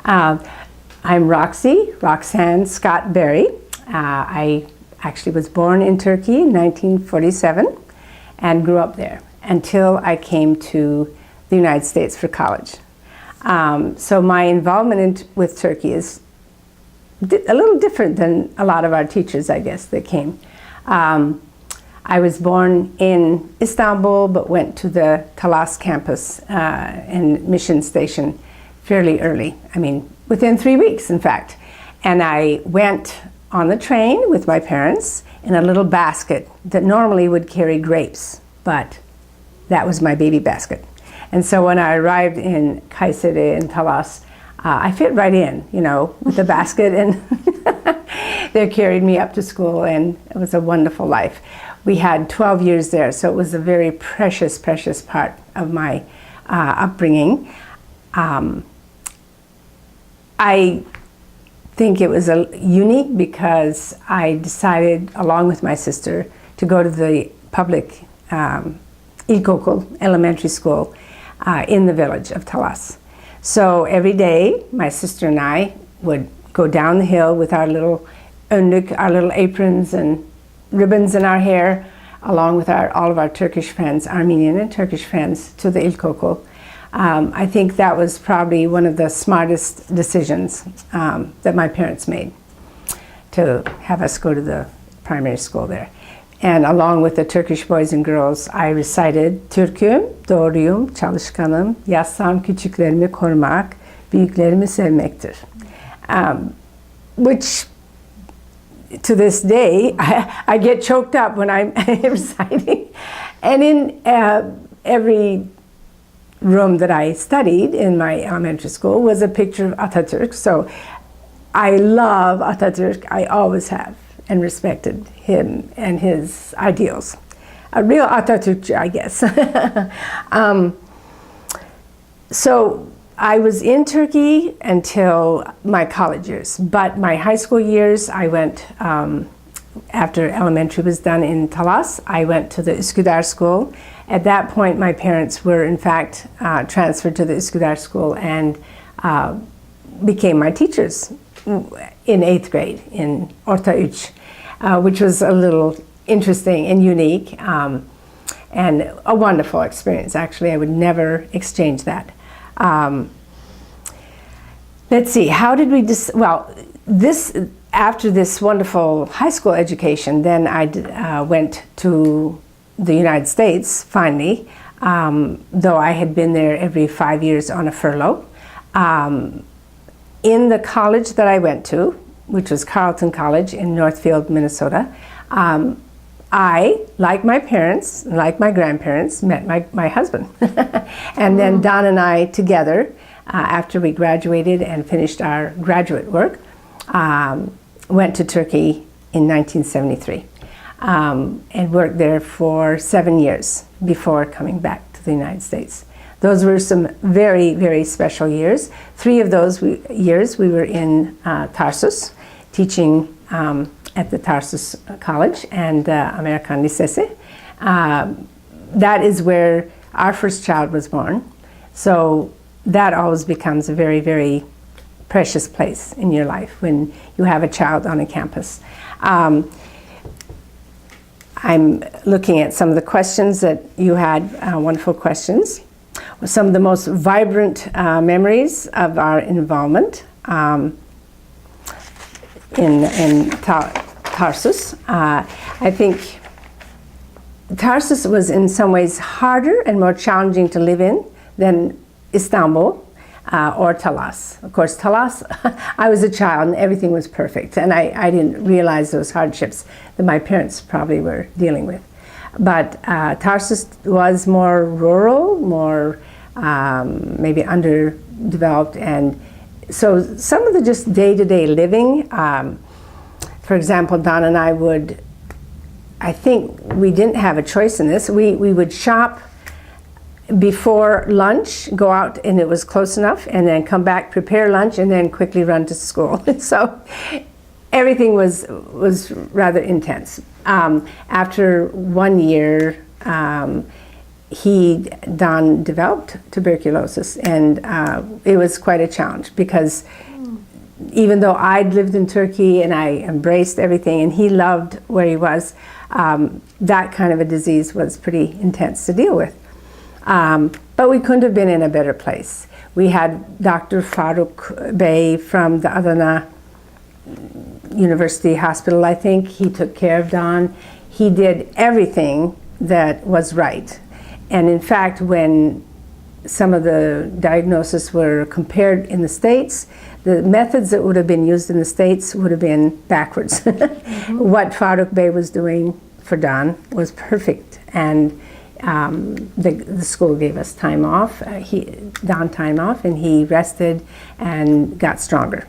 I'm Roxanne Scott Barry. I actually was born in Turkey in 1947 and grew up there until I came to the United States for college. So my involvement with Turkey is a little different than a lot of our teachers, I guess, that came. I was born in Istanbul, but went to the Talas campus and mission station fairly early. I mean, within 3 weeks, in fact. And I went on the train with my parents in a little basket that normally would carry grapes, but that was my baby basket. And so when I arrived in Kayseri in Talas, I fit right in, you know, with the basket, and they carried me up to school, and it was a wonderful life. We had 12 years there, so it was a very precious, precious part of my upbringing. I think it was unique because I decided, along with my sister, to go to the public İlkokul elementary school in the village of Talas. So every day, my sister and I would go down the hill with our little önlük, our little aprons and ribbons in our hair, along with all of our Turkish friends, Armenian and Turkish friends, to the İlkokul. I think that was probably one of the smartest decisions that my parents made, to have us go to the primary school there. And along with the Turkish boys and girls, I recited Türk'üm, doğruyum, çalışkanım, yassam küçüklerimi korumak, büyüklerimi sevmektir. Which, to this day, I get choked up when I'm reciting. And in every room that I studied in my elementary school was a picture of Atatürk. So I love Atatürk, I always have, and respected him and his ideals. A real Atatürkçü, I guess. So I was in Turkey until my college years, but my high school years, I went, after elementary was done in Talas, I went to the Üsküdar school. At that point, my parents were, in fact, transferred to the Üsküdar school and became my teachers in 8th grade, in Orta 3, which was a little interesting and unique, and a wonderful experience. Actually, I would never exchange that. Let's see, how did we after this wonderful high school education, then I went to the United States, finally, though I had been there every 5 years on a furlough. In the college that I went to, which was Carleton College in Northfield, Minnesota, I, like my parents, like my grandparents, met my husband. And then Don and I together, after we graduated and finished our graduate work, went to Turkey in 1973 and worked there for 7 years before coming back to the United States. Those were some very, very special years. 3 of those years we were in Tarsus, teaching at the Tarsus College and American Lisesi. That is where our first child was born. So that always becomes a very, very precious place in your life when you have a child on a campus. I'm looking at some of the questions that you had, wonderful questions. Some of the most vibrant memories of our involvement in Tarsus. I think Tarsus was in some ways harder and more challenging to live in than Istanbul or Talas. Of course, Talas, I was a child and everything was perfect, and I didn't realize those hardships that my parents probably were dealing with. But Tarsus was more rural, more maybe underdeveloped, and so some of the just day-to-day living, for example, Don and I would, I think we didn't have a choice in this, we would shop before lunch, go out and it was close enough, and then come back, prepare lunch, and then quickly run to school. So everything was rather intense. After 1 year, Don developed tuberculosis, and it was quite a challenge because even though I'd lived in Turkey and I embraced everything, and he loved where he was, that kind of a disease was pretty intense to deal with. But we couldn't have been in a better place. We had Dr. Faruk Bey from the Adana University Hospital, I think. He took care of Don. He did everything that was right. And in fact, when some of the diagnoses were compared in the States, the methods that would have been used in the States would have been backwards. What Faruk Bey was doing for Don was perfect. And the school gave us time off, Don time off, and he rested and got stronger.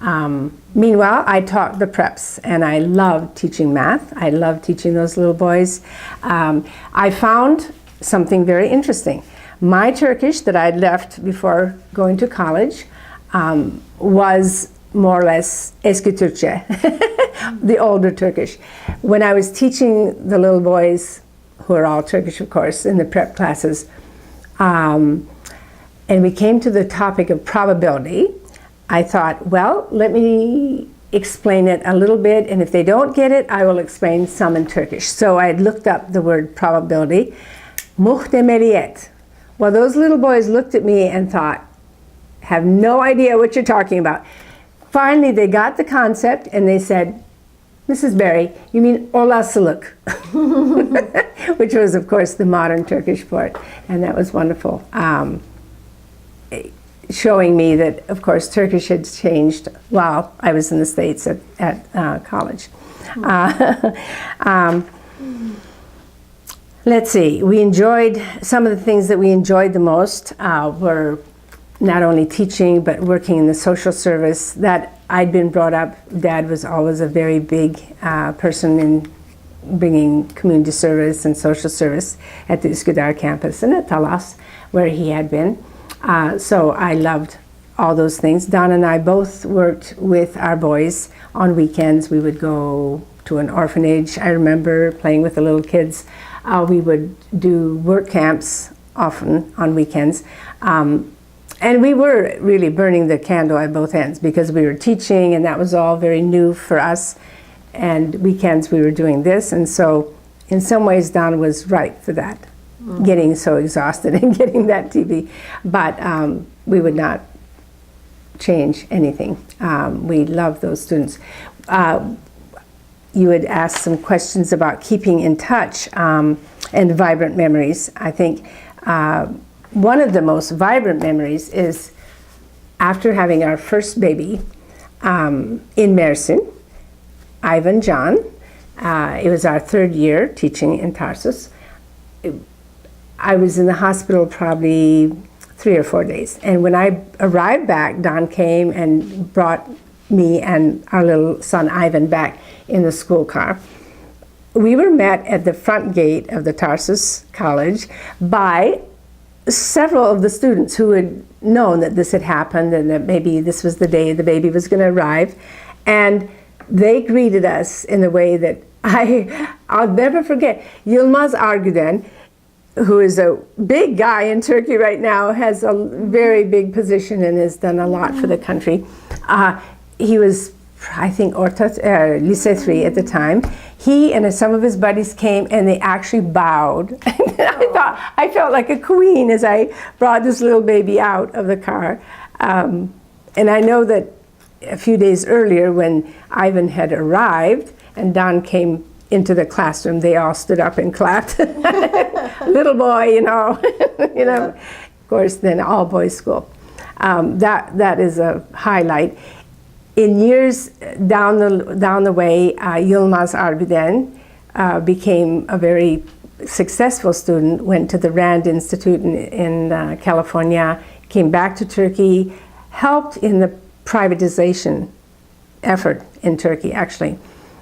Meanwhile, I taught the preps, and I loved teaching math. I loved teaching those little boys. I found something very interesting. My Turkish that I'd left before going to college was more or less eski Türkçe, the older Turkish. When I was teaching the little boys, who are all Turkish, of course, in the prep classes, and we came to the topic of probability, I thought, well, let me explain it a little bit, and if they don't get it, I will explain some in Turkish. So I had looked up the word probability, muhtemeliyet. Well, those little boys looked at me and thought, have no idea what you're talking about. Finally, they got the concept, and they said, Mrs. Barry, you mean olasılık, which was, of course, the modern Turkish for it, and that was wonderful. Showing me that, of course, Turkish had changed while I was in the States at college. Let's see, we enjoyed, some of the things that we enjoyed the most were not only teaching, but working in the social service. That I'd been brought up, Dad was always a very big person in bringing community service and social service at the Üsküdar campus and at Talas, where he had been. So I loved all those things. Don and I both worked with our boys on weekends. We would go to an orphanage. I remember playing with the little kids. We would do work camps often on weekends. And we were really burning the candle at both ends because we were teaching, and that was all very new for us. And weekends we were doing this. And so in some ways Don was right for that. Getting so exhausted and getting that TV, but we would not change anything. We love those students. You had asked some questions about keeping in touch and vibrant memories. I think one of the most vibrant memories is after having our first baby in Mersin, Ivan Can. It was our third year teaching in Tarsus. I was in the hospital probably 3 or 4 days. And when I arrived back, Don came and brought me and our little son Ivan back in the school car. We were met at the front gate of the Tarsus College by several of the students who had known that this had happened and that maybe this was the day the baby was going to arrive. And they greeted us in a way that I'll never forget. Yılmaz Arguden, who is a big guy in Turkey right now, has a very big position and has done a lot for the country. He was, I think, Lise 3 at the time. He and some of his buddies came and they actually bowed. I felt like a queen as I brought this little baby out of the car. And I know that a few days earlier when Ivan had arrived and Don came into the classroom, they all stood up and clapped. Little boy, you know, Of course, then all boys school. That is a highlight. In years down the way, Yılmaz Arguden became a very successful student. Went to the Rand Institute in California, came back to Turkey, helped in the privatization effort in Turkey, actually.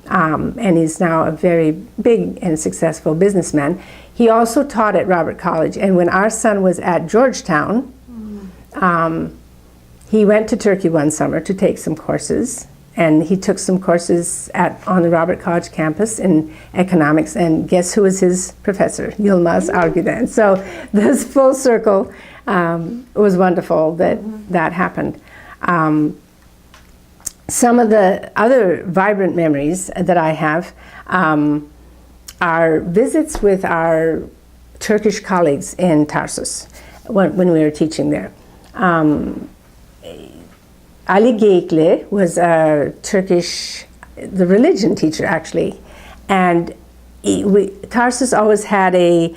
And he's now a very big and successful businessman. He also taught at Robert College, and when our son was at Georgetown, he went to Turkey one summer to take some courses, and he took some courses on the Robert College campus in economics, and guess who was his professor? Yilmaz Arguden. So this full circle, it was wonderful that that happened. Some of the other vibrant memories that I have are visits with our Turkish colleagues in Tarsus when we were teaching there. Ali Geyikli was a Turkish, the religion teacher actually, and Tarsus always had a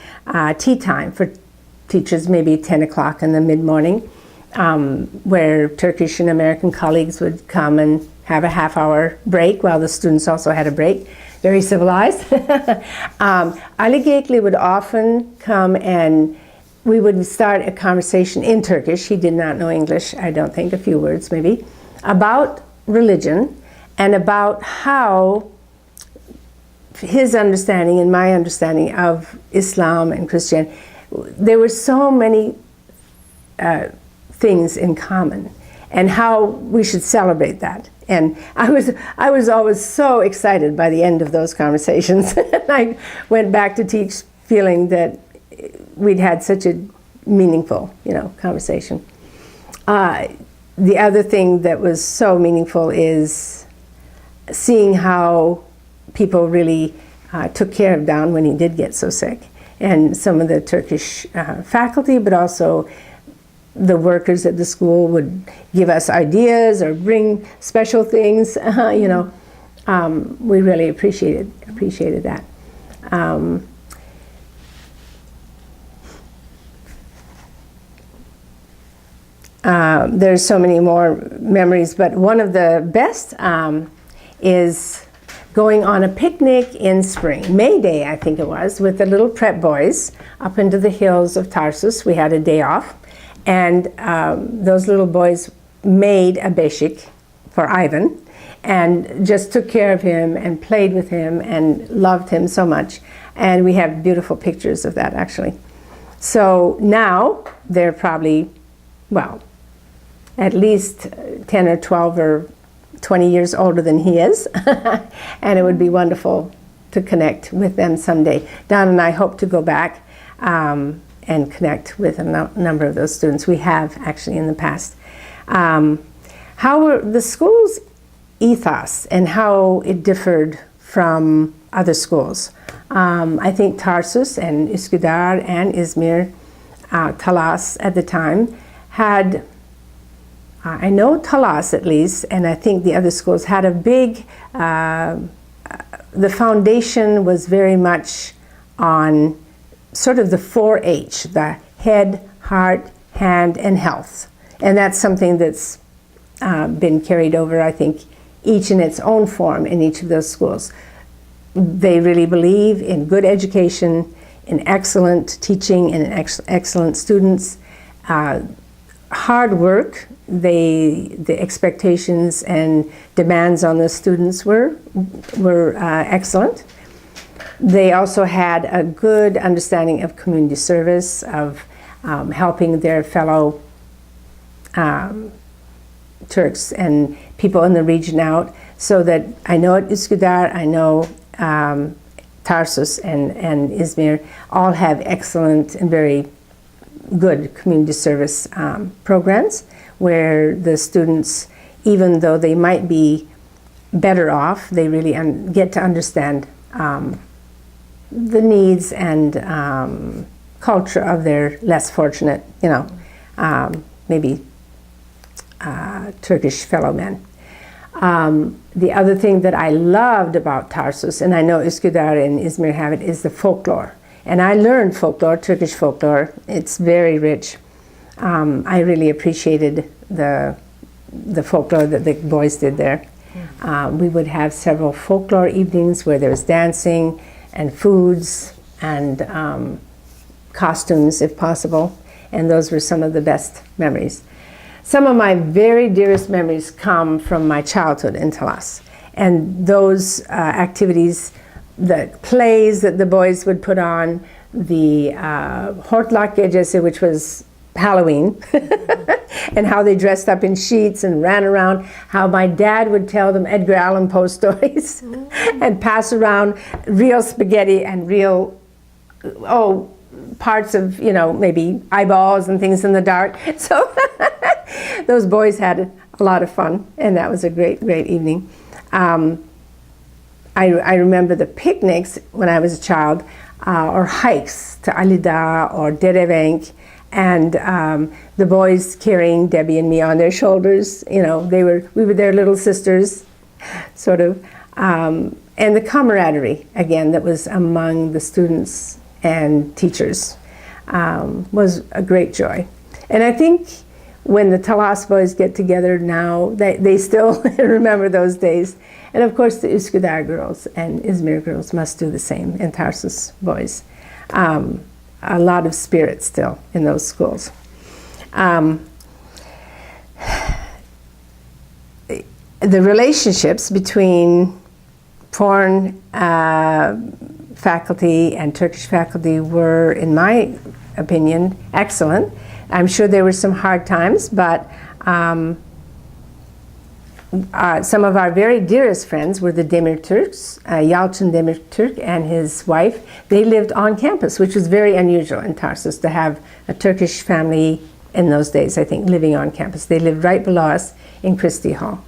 tea time for teachers, maybe 10 o'clock in the mid-morning, where Turkish and American colleagues would come and have a half-hour break while the students also had a break. Very civilized. Ali Geyikli would often come and we would start a conversation in Turkish. He did not know English, I don't think, a few words maybe, about religion and about how his understanding and my understanding of Islam and Christianity, there were so many things in common, and how we should celebrate that. And I was always so excited by the end of those conversations. I went back to teach feeling that we'd had such a meaningful, conversation. The other thing that was so meaningful is seeing how people really took care of Don when he did get so sick. And some of the Turkish faculty, but also the workers at the school would give us ideas or bring special things, we really appreciated that. There's so many more memories, but one of the best is going on a picnic in spring, May Day I think it was, with the little prep boys up into the hills of Tarsus. We had a day off, and those little boys made a beshik for Ivan and just took care of him and played with him and loved him so much. And we have beautiful pictures of that actually. So now they're probably, at least 10 or 12 or 20 years older than he is. And it would be wonderful to connect with them someday. Don and I hope to go back and connect with a number of those students. We have actually in the past. How were the school's ethos and how it differed from other schools? I think Tarsus and Üsküdar and Izmir, Talas at the time had, I know Talas at least, and I think the other schools had a big, the foundation was very much on sort of the 4-H, the head, heart, hand, and health. And that's something that's been carried over, I think, each in its own form in each of those schools. They really believe in good education, in excellent teaching, and in excellent students. Hard work, the expectations and demands on the students were excellent. They also had a good understanding of community service, of helping their fellow Turks and people in the region out, so that I know at Üsküdar, I know Tarsus and Izmir all have excellent and very good community service programs where the students, even though they might be better off, they really get to understand the needs and culture of their less fortunate, maybe Turkish fellow men. The other thing that I loved about Tarsus, and I know Üsküdar and Izmir have it, is the folklore. And I learned folklore, Turkish folklore. It's very rich. I really appreciated the folklore that the boys did there. We would have several folklore evenings where there was dancing and foods and costumes, if possible. And those were some of the best memories. Some of my very dearest memories come from my childhood in Talas. And those activities, the plays that the boys would put on, the Hortlak Gecesi, which was Halloween, and how they dressed up in sheets and ran around, how my dad would tell them Edgar Allan Poe stories and pass around real spaghetti and real, parts of, maybe eyeballs and things in the dark. So those boys had a lot of fun, and that was a great, great evening. I remember the picnics when I was a child, or hikes to Alida or Derevenk, and the boys carrying Debbie and me on their shoulders. We were their little sisters, sort of. And the camaraderie, again, that was among the students and teachers was a great joy. And I think when the Talas boys get together now, they still remember those days. And of course, the Üsküdar girls and Izmir girls must do the same, and Tarsus boys. A lot of spirit still in those schools. The relationships between foreign faculty and Turkish faculty were, in my opinion, excellent. I'm sure there were some hard times, but some of our very dearest friends were the Demirturks, Yalçın Demirtürk and his wife. They lived on campus, which was very unusual in Tarsus to have a Turkish family in those days, I think, living on campus. They lived right below us in Christie Hall.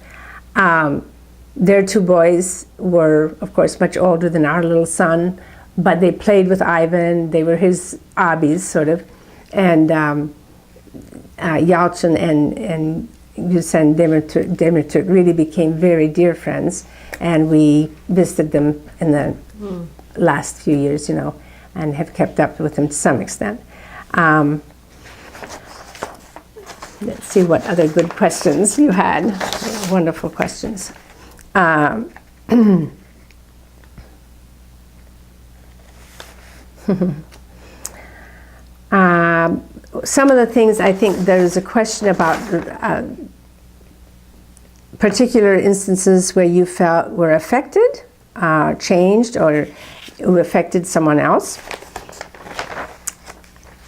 Their two boys were, of course, much older than our little son, but they played with Ivan. They were his abis, sort of. And Yalçın and Gülsen Demirtürk really became very dear friends, and we visited them in the last few years, and have kept up with them to some extent. Let's see what other good questions you had. Wonderful questions. Some of the things, I think there's a question about particular instances where you felt were affected, changed, or who affected someone else.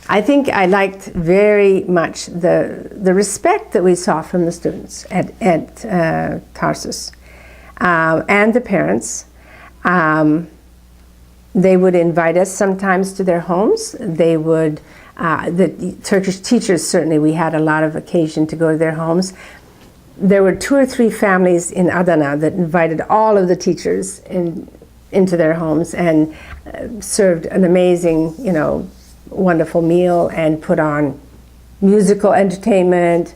I think I liked very much the respect that we saw from the students at Tarsus, and the parents. They would invite us sometimes to their homes. They would, the Turkish teachers, certainly, we had a lot of occasion to go to their homes. There were 2 or 3 families in Adana that invited all of the teachers into their homes and served an amazing, wonderful meal and put on musical entertainment.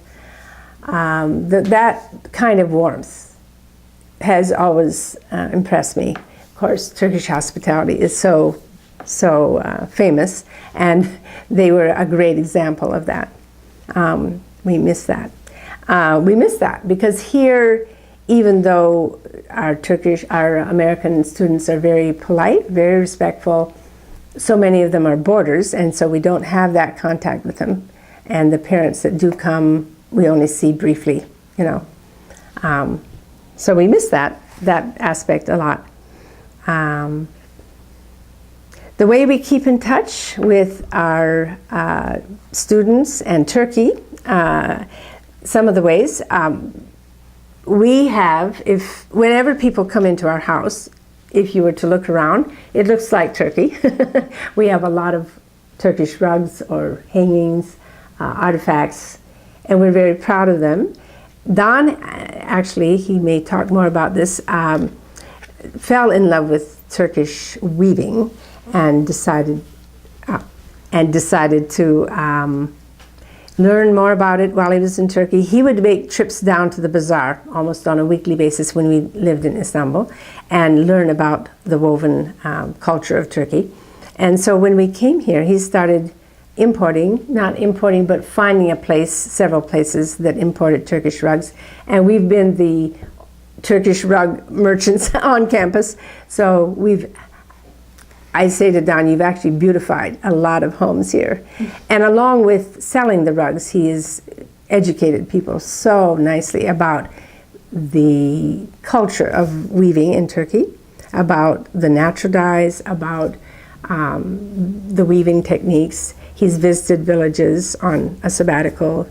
That kind of warmth has always impressed me. Of course, Turkish hospitality is so famous, and they were a great example of that. We miss that. We miss that because here, even though our American students are very polite, very respectful, so many of them are boarders, and so we don't have that contact with them. And the parents that do come, we only see briefly, So we miss that aspect a lot. The way we keep in touch with our students and Turkey, some of the ways, we have, whenever people come into our house, if you were to look around, it looks like Turkey. We have a lot of Turkish rugs or hangings, artifacts, and we're very proud of them. Don, actually, he may talk more about this, fell in love with Turkish weaving and decided to learn more about it while he was in Turkey. He would make trips down to the bazaar almost on a weekly basis when we lived in Istanbul and learn about the woven culture of Turkey. And so when we came here, he started not importing, but finding several places that imported Turkish rugs. And we've been the Turkish rug merchants on campus. So I say to Don, you've actually beautified a lot of homes here. And along with selling the rugs, he has educated people so nicely about the culture of weaving in Turkey, about the natural dyes, about the weaving techniques. He's visited villages on a sabbatical.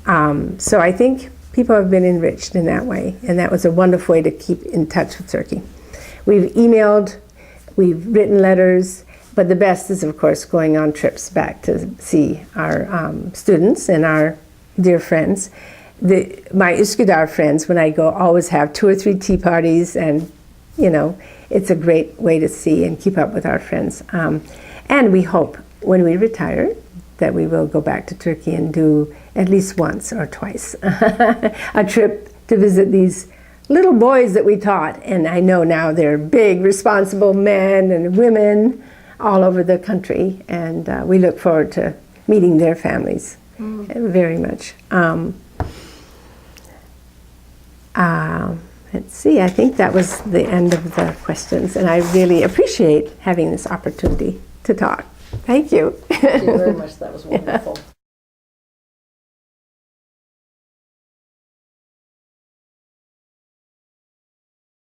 So I think people have been enriched in that way, and that was a wonderful way to keep in touch with Turkey. We've emailed, we've written letters, but the best is, of course, going on trips back to see our students and our dear friends. My Üsküdar friends, when I go, always have 2 or 3 tea parties, and it's a great way to see and keep up with our friends. And we hope when we retire that we will go back to Turkey and do at least once or twice a trip to visit these little boys that we taught. And I know now they're big, responsible men and women all over the country, and we look forward to meeting their families very much. Let's see, I think that was the end of the questions, and I really appreciate having this opportunity to talk. Thank you. Thank you very much. That was wonderful.